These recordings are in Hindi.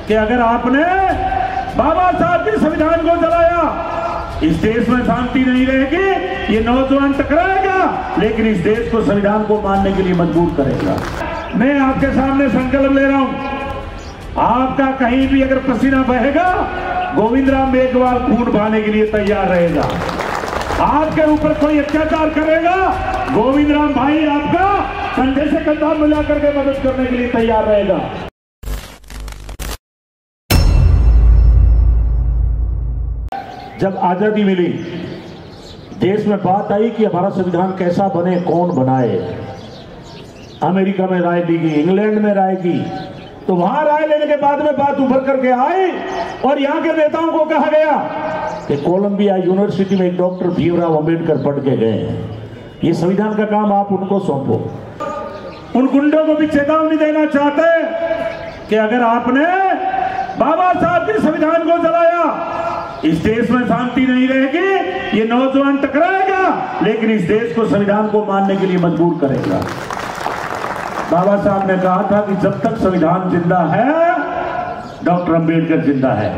कि अगर आपने बाबा साहब के संविधान को जलाया, इस देश में शांति नहीं रहेगी। ये नौजवान टकराएगा, लेकिन इस देश को, संविधान को मानने के लिए मजबूर करेगा। मैं आपके सामने संकल्प ले रहा हूं, आपका कहीं भी अगर पसीना बहेगा, गोविंद राम मेघवाल खून बहाने के लिए तैयार रहेगा। आपके ऊपर कोई अत्याचार करेगा, गोविंद राम भाई आपका कंधे से कंधा मिला करके मदद करने के लिए तैयार रहेगा। जब आजादी मिली, देश में बात आई कि हमारा संविधान कैसा बने, कौन बनाए। अमेरिका में राय दी गई, इंग्लैंड में राय की, तो वहां राय लेने के बाद में बात उभर करके आई और यहां के नेताओं को कहा गया कि कोलंबिया यूनिवर्सिटी में एक डॉक्टर भीमराव अंबेडकर पढ़ के गए हैं, ये संविधान का काम आप उनको सौंपो। उन गुंडों को भी चेतावनी देना चाहते हैं कि अगर आपने बाबा साहब के संविधान को जलाया, इस देश में शांति नहीं रहेगी। ये नौजवान टकराएगा, लेकिन इस देश को, संविधान को मानने के लिए मजबूर करेगा। बाबा साहब ने कहा था कि जब तक संविधान जिंदा है, डॉक्टर अंबेडकर जिंदा है।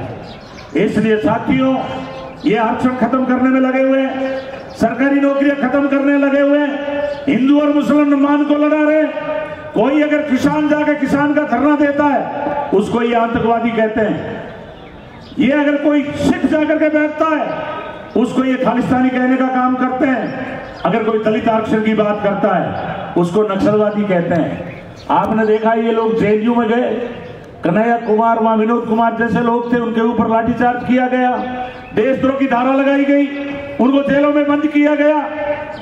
इसलिए साथियों, ये आरक्षण खत्म करने में लगे हुए, सरकारी नौकरियां खत्म करने लगे हुए, हिंदू और मुसलमान को लड़ा रहे। कोई अगर किसान जाकर किसान का धरना देता है, उसको ये आतंकवादी कहते हैं। ये अगर कोई सिख जाकर के बैठता है, उसको ये खालिस्तानी कहने का काम करते हैं। अगर कोई दलित आरक्षण की बात करता है, उसको नक्सलवादी कहते हैं। आपने देखा ये लोग जेएनयू में गए, कन्हैया कुमार, वहां विनोद कुमार जैसे लोग थे, उनके ऊपर लाठीचार्ज किया गया, देशद्रोह की धारा लगाई गई, उनको जेलों में बंद किया गया।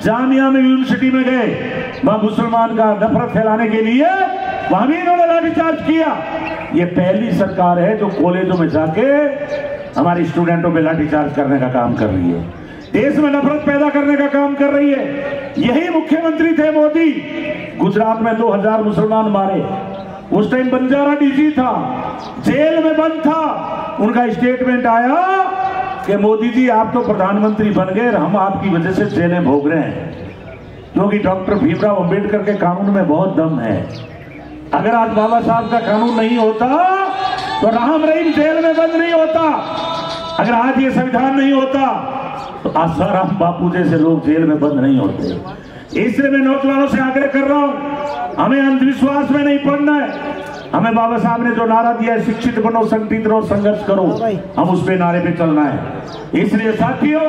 जामिया में, यूनिवर्सिटी में गए, वहां मुसलमान का नफरत फैलाने के लिए वहां भी इन्होंने लाठीचार्ज किया। ये पहली सरकार है जो कॉलेजों में जाके हमारे स्टूडेंटों पे लाठीचार्ज करने का काम कर रही है, देश में नफरत पैदा करने का काम कर रही है। यही मुख्यमंत्री थे मोदी। गुजरात में 2000 मुसलमान मारे, उस टाइम बंजारा डीजी था, जेल में बंद था। उनका स्टेटमेंट आया कि मोदी जी आप तो प्रधानमंत्री बन गए, हम आपकी वजह से जेलें भोग रहे हैं, क्योंकि डॉक्टर भीमराव अंबेडकर के कानून में बहुत दम है। अगर आज बाबा साहब का कानून नहीं होता तो राम रहीम जेल में बंद नहीं होता। अगर आज ये संविधान नहीं होता तो आसाराम बापू जैसे लोग जेल में बंद नहीं होते। इसलिए मैं नौजवानों से आग्रह कर रहा हूं, हमें अंधविश्वास में नहीं पड़ना है। हमें बाबा साहब ने जो नारा दिया है, शिक्षित बनो, संगठित रहो, संघर्ष करो, हम उस पे नारे पे चलना है। इसलिए साथियों,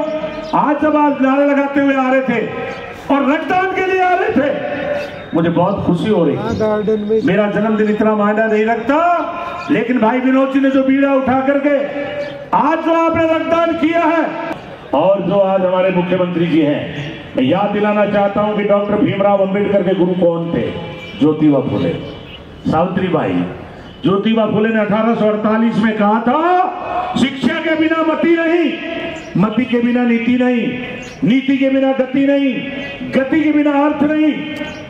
आज जब आप नारे लगाते हुए आ रहे थे और रक्तदान के लिए आ रहे थे, मुझे बहुत खुशी हो रही। मेरा जन्मदिन इतना मायना नहीं रखता, लेकिन भाई विनोद जी ने जो बीड़ा उठा करके आज जो आपने रक्तदान किया है, और जो आज हमारे मुख्यमंत्री जी हैं, मैं याद दिलाना चाहता हूं कि डॉक्टर भीमराव अंबेडकर के गुरु कौन थे? ज्योतिबा फुले, सावित्रीबाई। ज्योतिबा फुले ने 1848 में कहा था, शिक्षा के बिना मति नहीं, मति के बिना नीति नहीं, नीति के बिना गति नहीं, गति के बिना अर्थ नहीं,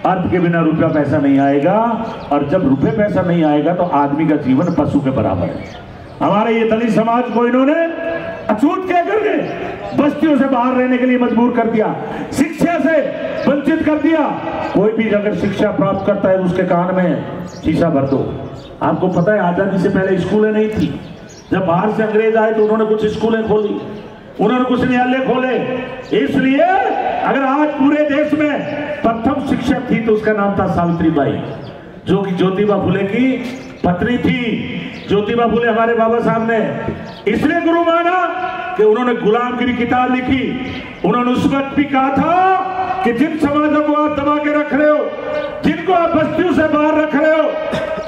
अर्थ के बिना रुपया पैसा नहीं आएगा, और जब रुपये पैसा नहीं आएगा तो आदमी का जीवन पशु के बराबर है। हमारे ये दलित समाज को इन्होंने अछूत कह करके बस्तियों से बाहर रहने के लिए मजबूर कर दिया, शिक्षा से वंचित कर दिया। कोई भी अगर शिक्षा प्राप्त करता है उसके कान में शीशा भर दो। आपको पता है आजादी से पहले स्कूलें नहीं थी। जब बाहर से अंग्रेज आए तो उन्होंने कुछ स्कूलें खोली, उन्होंने कुछ न्यायालय खोले। इसलिए अगर आज पूरे देश में प्रथम शिक्षक थी तो उसका नाम था सावित्रीबाई, जो कि ज्योतिबा फुले की पत्नी थी। ज्योतिबा फुले हमारे बाबा साहब ने इसलिए गुरु माना कि उन्होंने गुलामगिरी किताब लिखी। उन्होंने उस वक्त भी कहा था कि जिन समाजों को आप दबा के रख रहे हो, जिनको आप बस्तियों से बाहर रख रहे हो,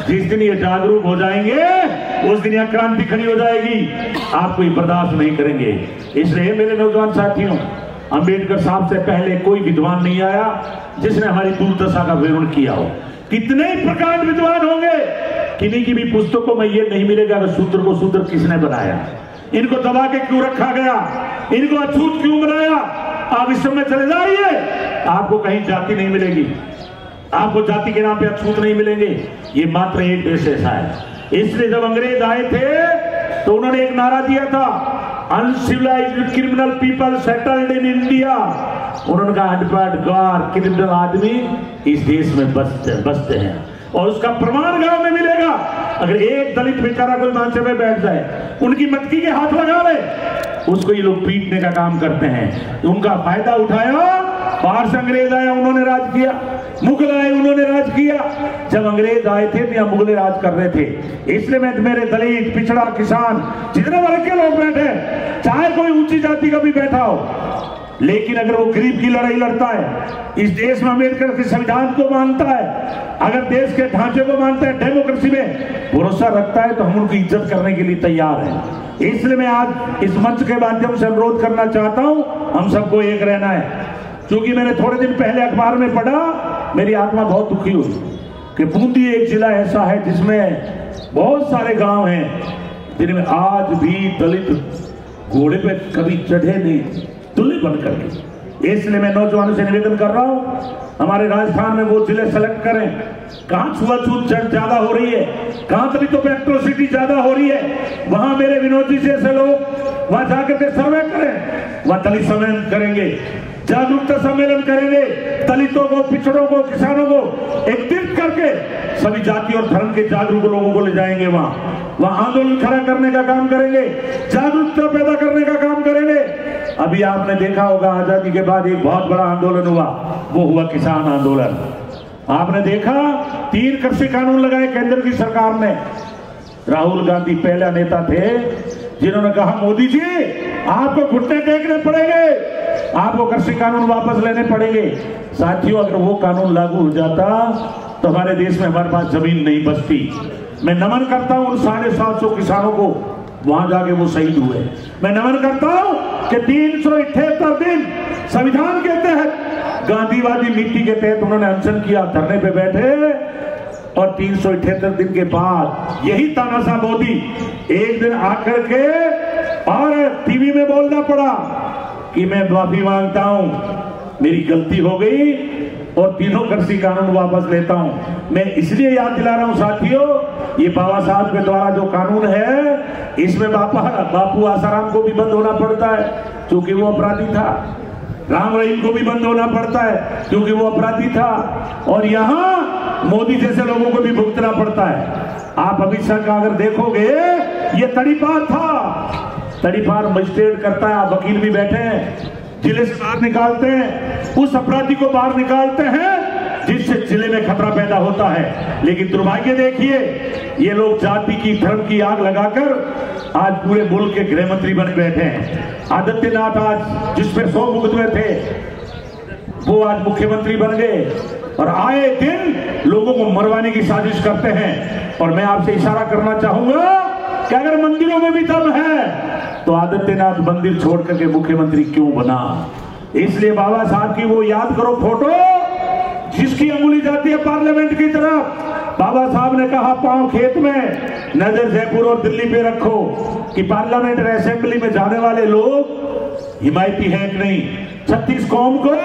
जिस दिन ये जागरूक हो जाएंगे उस दिन यह क्रांति खड़ी हो जाएगी, आप कोई बर्दाश्त नहीं करेंगे। इसलिए मेरे नौजवान साथियों, अंबेडकर साहब से पहले कोई विद्वान नहीं आया जिसने हमारी दुर्दशा का विवरण किया हो। कितने ही प्रकार विद्वान होंगे, किन्हीं की भी पुस्तकों में ये नहीं मिलेगा कि शूद्र को शूद्र किसने बनाया, इनको दबा के क्यों रखा गया, इनको अछूत क्यों बनाया। आप इस समय चले जाइए, आपको कहीं जाति नहीं मिलेगी, आपको जाति के नाम पे अछूत नहीं मिलेंगे। ये मात्र एक देश ऐसा है। इसलिए जब अंग्रेज आए थे तो उन्होंने एक नारा दिया था, uncivilised criminal people settled in India. उन्होंने कहा अनपढ़ गवार क्रिमिनल आदमी इस देश में बसते हैं। और उसका प्रमाण गांव में मिलेगा। अगर एक दलित बेचारा कोई मांचे में बैठ जाए, उनकी मटकी के हाथ लगा ले, उसको ये लोग पीटने का काम करते हैं। उनका फायदा उठाया, बाहर से अंग्रेज आया, उन्होंने राज किया, मुगल आए, उन्होंने राज किया। जब अंग्रेज आए थे तो यहाँ मुगल राज कर रहे थे। इसलिए मैं मेरे दलित, पिछड़ा, किसान, जितने वर्ग के लोग बैठे, चाहे कोई ऊंची जाति का भी बैठा हो, लेकिन अगर वो गरीब की लड़ाई लड़ता है, इस देश में अम्बेडकर के संविधान को मानता है, अगर देश के ढांचे को मानता है, डेमोक्रेसी में भरोसा रखता है, तो हम उनकी इज्जत करने के लिए तैयार हैं। इसलिए मैं आज इस मंच के माध्यम से अनुरोध करना चाहता हूं, हम सबको एक रहना है। क्योंकि मैंने थोड़े दिन पहले अखबार में पढ़ा, मेरी आत्मा बहुत दुखी हुई कि बूंदी एक जिला ऐसा है जिसमें बहुत सारे गांव हैं जिनमें आज भी दलित घोड़े पे कभी चढ़े नहीं, दूल्हे बन करके। इसलिए मैं नौजवानों से निवेदन कर रहा हूं, हमारे राजस्थान में वो जिले सेलेक्ट करें कहां छुआछूत ज्यादा हो रही है, कहां दलितों पे एट्रोसिटी ज्यादा हो रही है, वहां मेरे विनोद जी जैसे लोग वहां जाकर के सर्वे करें, वहां दलित सम्मेलन करेंगे, जागरूकता सम्मेलन करेंगे, दलितों को, पिछड़ों को, किसानों को एकत्रित करके सभी जाति और धर्म के जागरूक लोगों को ले जाएंगे, वहां आंदोलन खड़ा करने का काम करेंगे, जागरूकता पैदा करने का काम करेंगे। अभी आपने देखा होगा आजादी के बाद एक बहुत बड़ा आंदोलन हुआ, वो हुआ किसान आंदोलन। आपने देखा 3 कृषि कानून लगाए केंद्र की सरकार ने। राहुल गांधी पहला नेता थे जिन्होंने कहा, मोदी जी आपको घुटने टेकने पड़ेंगे, आपको कृषि कानून वापस लेने पड़ेंगे। साथियों, अगर वो कानून लागू हो जाता तो हमारे देश में हमारे पास जमीन नहीं बचती। मैं नमन करता हूं उन 750 किसानों को, वहां जाके वो शहीद हुए। मैं नमन करता हूं कि 378 दिन संविधान के तहत, गांधीवादी नीति के तहत उन्होंने अनशन किया, धरने पे बैठे, और 378 दिन के बाद यही तानाशाह मोदी एक दिन आकर के और टीवी में बोलना पड़ा कि मैं माफी मांगता हूं, मेरी गलती हो गई और तीनों कृषि कानून वापस लेता हूं। मैं इसलिए याद दिला रहा हूं साथियों, ये बाबा साहब के द्वारा जो कानून है, इसमें बापू आसाराम को भी बंद होना पड़ता है क्योंकि वो अपराधी था, राम रहीम को भी बंद होना पड़ता है क्योंकि वो अपराधी था, और यहां मोदी जैसे लोगों को भी भुगतना पड़ता है। आप अमित शाह का अगर देखोगे, ये तड़ीपार था, तड़ीपार मजिस्ट्रेट करता है, आप वकील भी बैठे हैं, जिले से बाहर निकालते हैं, उस अपराधी को बाहर निकालते हैं जिससे जिले में खतरा पैदा होता है। लेकिन दुर्भाग्य देखिए, ये लोग जाति की, धर्म की आग लगाकर आज पूरे मुल्क के गृह मंत्री बने बैठे हैं। आदित्यनाथ आज जिस पर 100 मुकदमे थे, वो आज मुख्यमंत्री बन गए और आए दिन लोगों को मरवाने की साजिश करते हैं। और मैं आपसे इशारा करना चाहूंगा कि अगर मंदिरों में भी दम है तो आदित्यनाथ मंदिर छोड़ करके मुख्यमंत्री क्यों बना? इसलिए बाबा साहब की वो याद करो फोटो, जिसकी अंगुली जाती है पार्लियामेंट की तरफ। बाबा साहब ने कहा, पांव खेत में, नजर जयपुर और दिल्ली पे रखो कि पार्लियामेंट असेंबली में जाने वाले लोग हिमायती हैं कि नहीं, 36 कौम को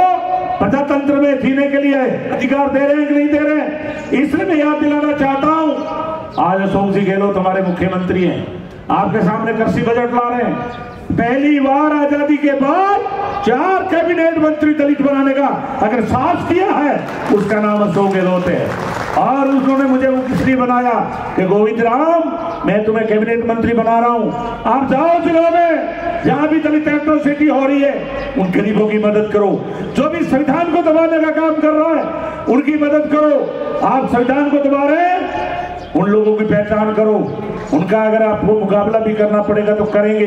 प्रजातंत्र में जीने के लिए अधिकार दे रहे हैं कि नहीं दे रहे हैं। इसलिए मैं याद दिलाना चाहता हूं, आज अशोक जी गहलोत हमारे मुख्यमंत्री हैं, आपके सामने कृषि बजट ला रहे हैं। पहली बार आजादी के बाद 4 कैबिनेट मंत्री दलित बनाने का अगर साहस किया है, उसका नाम अशोक गहलोत है। और उन्होंने मुझे वो किस लिए बनाया कि गोविंद राम, मैं तुम्हें कैबिनेट मंत्री बना रहा हूं, आप जाओ जिलों में जहां भी दलित एट्रोसिटी हो रही है, उन गरीबों की मदद करो, जो भी संविधान को दबाने का काम कर रहा है उनकी मदद करो। आप संविधान को दबा रहे हैं, उन लोगों की पहचान करो, उनका अगर आपको मुकाबला भी करना पड़ेगा तो करेंगे।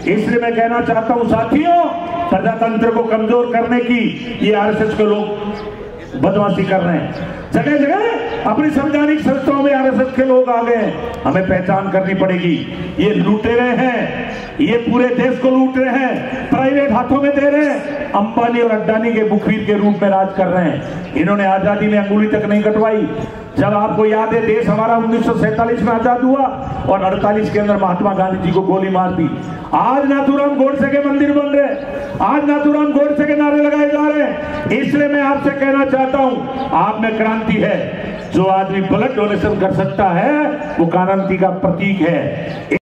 इसलिए मैं कहना चाहता हूं साथियों, प्रजातंत्र को कमजोर करने की ये आरएसएस के लोग बदमाशी कर रहे हैं। जगह जगह अपनी संवैधानिक संस्थाओं में आरएसएस के लोग आ गए, हमें पहचान करनी पड़ेगी। ये लुटेरे हैं, ये पूरे देश को लूट रहे हैं, प्राइवेट हाथों में दे रहे हैं, अंबानी और अड्डानी के मुखबिर के रूप में राज कर रहे हैं। इन्होंने आजादी में अंगुली तक नहीं कटवाई। जब आपको याद है, देश हमारा 1947 में आजाद हुआ और 48 के अंदर महात्मा गांधी जी को गोली मार दी। आज नाथूराम गोडसे के मंदिर बन रहे हैं, आज नाथूराम गोडसे के नारे लगाए जा रहे हैं। इसलिए मैं आपसे कहना चाहता हूं, आप में क्रांति है। जो आदमी ब्लड डोनेशन कर सकता है वो क्रांति का प्रतीक है।